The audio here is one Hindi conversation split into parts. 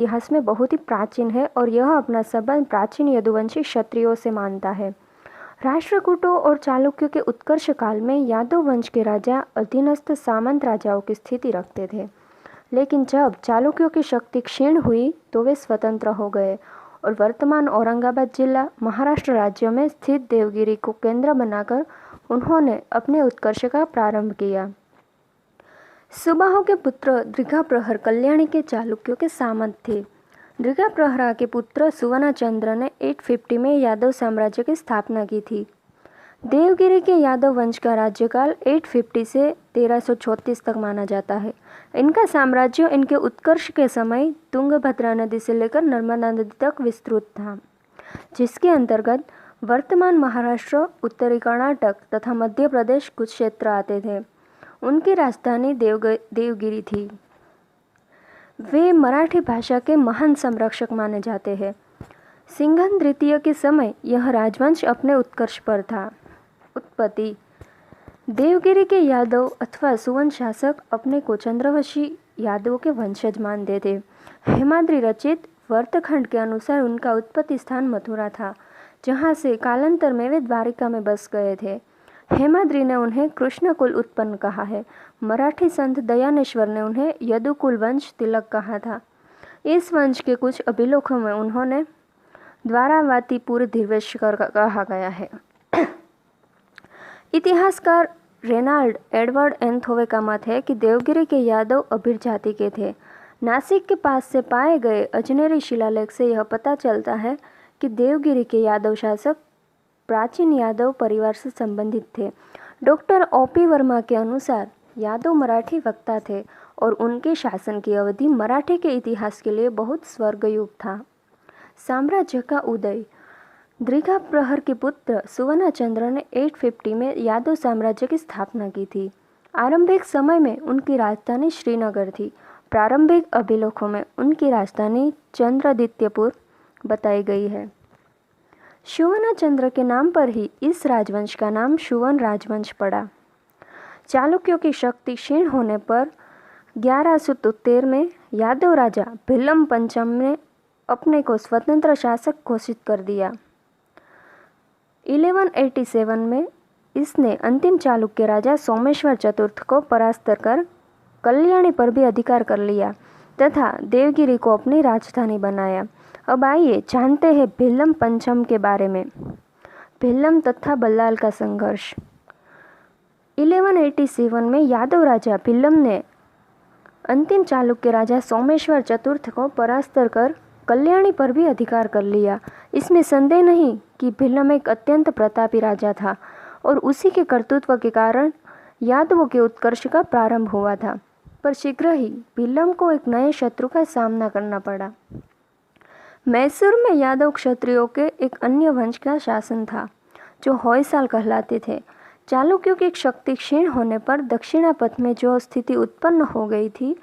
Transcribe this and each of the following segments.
इतिहास में बहुत ही प्राचीन है और यह अपना संबंध प्राचीन यदुवंशी क्षत्रियों से मानता है। राष्ट्रकूटों और चालुक्यों के उत्कर्ष काल में यादव वंश के राजा अधीनस्थ सामंत राजाओं की स्थिति रखते थे, लेकिन जब चालुक्यों की शक्ति क्षीण हुई तो वे स्वतंत्र हो गए और वर्तमान औरंगाबाद जिला महाराष्ट्र राज्य में स्थित देवगिरी को केंद्र बनाकर उन्होंने अपने उत्कर्ष का प्रारंभ किया। सुबाहों के पुत्र दृघाप्रहर कल्याणी के चालुक्यों के सामंत थे। दृघाप्रहरा के पुत्र सुवर्णचंद्र ने 850 में यादव साम्राज्य की स्थापना की थी। देवगिरी के यादव वंश का राज्यकाल 850 से 1334 तक माना जाता है। इनका साम्राज्य इनके उत्कर्ष के समय तुंगभद्रा नदी से लेकर नर्मदा नदी तक विस्तृत था, जिसके अंतर्गत वर्तमान महाराष्ट्र, उत्तरी कर्नाटक तथा मध्य प्रदेश कुछ क्षेत्र आते थे। उनकी राजधानी देवगिरी थी। वे मराठी भाषा के महान संरक्षक माने जाते हैं। सिंघन द्वितीय के समय यह राजवंश अपने उत्कर्ष पर था। उत्पत्ति: देवगिरी के यादव अथवा सुवन शासक अपने को चंद्रवंशी यादवों के वंशज मानते थे। हेमाद्रि रचित वर्तखंड के अनुसार उनका उत्पत्ति स्थान मथुरा था, जहाँ से कालांतर में वे द्वारिका में बस गए थे। हेमाद्रि ने उन्हें कृष्णकुल उत्पन्न कहा है। मराठी संत दयानेश्वर ने उन्हें यदुकुल वंश तिलक कहा था। इस वंश के कुछ अभिलेखों में उन्होंने द्वारावतीपुर धीरेश्वर कहा गया है। इतिहासकार रेनाल्ड एडवर्ड एंथोवे का मत है कि देवगिरी के यादव अभिर जाति के थे। नासिक के पास से पाए गए अजनेरी शिलालेख से यह पता चलता है कि देवगिरी के यादव शासक प्राचीन यादव परिवार से संबंधित थे। Doctor O.P. वर्मा के अनुसार यादव मराठी वक्ता थे और उनके शासन की अवधि मराठी के इतिहास के लिए बहुत स्वर्गयुग था। साम्राज्य का उदय: दृघाप्रहर के पुत्र सुवर्णचंद्र ने 850 में यादव साम्राज्य की स्थापना की थी। आरंभिक समय में उनकी राजधानी श्रीनगर थी। प्रारंभिक अभिलेखों में उनकी राजधानी चंद्रदित्यपुर बताई गई है। सुवर्णचंद्र के नाम पर ही इस राजवंश का नाम सुवर्ण राजवंश पड़ा। चालुक्यों की शक्ति क्षीण होने पर 1173 में यादव राजा भिल्लम पंचम ने अपने को स्वतंत्र शासक घोषित कर दिया। 1187 में इसने अंतिम चालुक्य राजा सोमेश्वर चतुर्थ को परास्त कर कल्याणी पर भी अधिकार कर लिया तथा देवगिरी को अपनी राजधानी बनाया। अब आइए जानते हैं भिल्लम पंचम के बारे में। भिल्लम तथा बल्लाल का संघर्ष। 1187 में यादव राजा भिल्लम ने अंतिम चालुक्य राजा सोमेश्वर चतुर्थ को परास्त कर कल्याणी पर भी अधिकार कर लिया। इसमें संदेह नहीं कि भिल्लम एक अत्यंत प्रतापी राजा था और उसी के कर्तृत्व के कारण यादवों के उत्कर्ष का प्रारंभ हुआ था, पर शीघ्र ही भिल्लम को एक नए शत्रु का सामना करना पड़ा। मैसूर में यादव क्षत्रियों के एक अन्य वंश का शासन था जो होयसाल कहलाते थे। चालुक्यों की शक्ति क्षीण होने पर दक्षिणापथ में जो स्थिति उत्पन्न हो गई थी,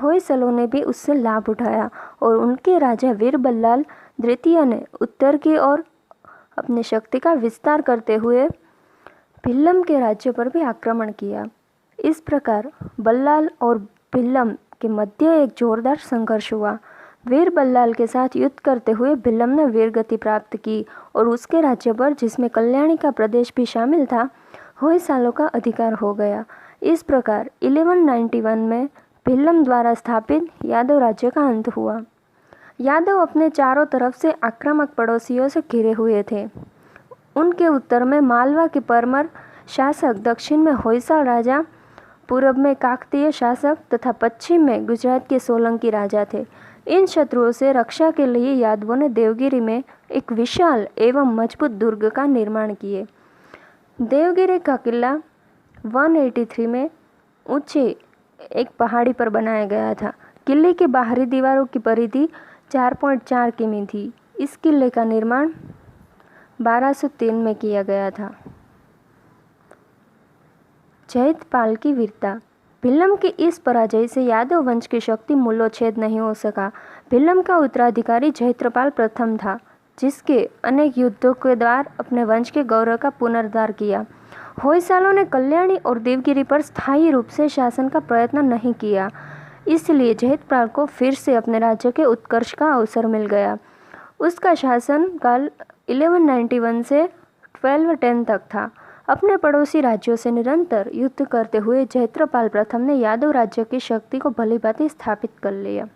होयसलों ने भी उससे लाभ उठाया और उनके राजा वीर बल्लाल द्वितीय ने उत्तर की ओर अपनी शक्ति का विस्तार करते हुए भिल्लम के राज्य पर भी आक्रमण किया। इस प्रकार बल्लाल और भिल्लम के मध्य एक जोरदार संघर्ष हुआ। वीर बल्लाल के साथ युद्ध करते हुए भिल्लम ने वीरगति प्राप्त की और उसके राज्य पर, जिसमें कल्याणी का प्रदेश भी शामिल था, होयसालों का अधिकार हो गया। इस प्रकार 1191 में भिल्लम द्वारा स्थापित यादव राज्य का अंत हुआ। यादव अपने चारों तरफ से आक्रामक पड़ोसियों से घिरे हुए थे। उनके उत्तर में मालवा के परमर शासक, दक्षिण में होयसाल राजा, पूर्व में काकतीय शासक तथा पश्चिम में गुजरात के सोलंकी राजा थे। इन शत्रुओं से रक्षा के लिए यादवों ने देवगिरी में एक विशाल एवं मजबूत दुर्ग का निर्माण किए। देवगिरी का किला 183 में ऊंचे एक पहाड़ी पर बनाया गया था। किले की बाहरी दीवारों की परिधि 4.4 किमी थी। इस किले का निर्माण 1203 में किया गया था। जयद्रपाल की वीरता। भिल्लम की इस पराजय से यादव वंश की शक्ति मूल्योच्छेद नहीं हो सका। भिल्लम का उत्तराधिकारी जयद्रपाल प्रथम था, जिसके अनेक युद्धों के द्वारा अपने वंश के गौरव का पुनरुद्धार किया। होयसालों ने कल्याणी और देवगिरी पर स्थायी रूप से शासन का प्रयत्न नहीं किया। इसलिए जयद्रथपाल को फिर से अपने राज्य के उत्कर्ष का अवसर मिल गया। उसका शासन काल 1191 से 1210 तक था। अपने पड़ोसी राज्यों से निरंतर युद्ध करते हुए जयद्रथपाल प्रथम ने यादव राज्य की शक्ति को भलीभांति स्थापित कर लिया।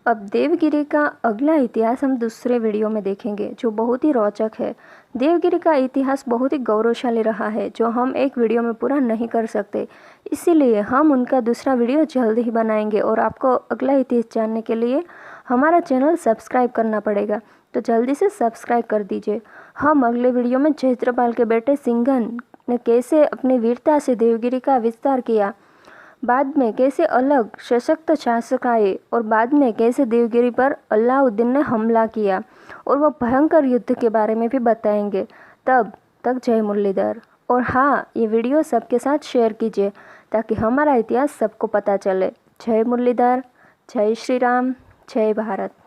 अब देवगिरी का अगला इतिहास हम दूसरे वीडियो में देखेंगे, जो बहुत ही रोचक है। देवगिरी का इतिहास बहुत ही गौरवशाली रहा है, जो हम एक वीडियो में पूरा नहीं कर सकते। इसीलिए हम उनका दूसरा वीडियो जल्द ही बनाएंगे और आपको अगला इतिहास जानने के लिए हमारा चैनल सब्सक्राइब करना पड़ेगा, तो जल्दी से सब्सक्राइब कर दीजिए। हम अगले वीडियो में जयद्रथपाल के बेटे सिंघन ने कैसे अपनी वीरता से देवगिरी का विस्तार किया, बाद में कैसे अलग सशक्त शासक आए और बाद में कैसे देवगिरी पर अलाउद्दीन ने हमला किया और वह भयंकर युद्ध के बारे में भी बताएंगे। तब तक जय मुरलीधर। और हाँ, ये वीडियो सबके साथ शेयर कीजिए ताकि हमारा इतिहास सबको पता चले। जय मुरलीधर, जय श्री राम, जय भारत।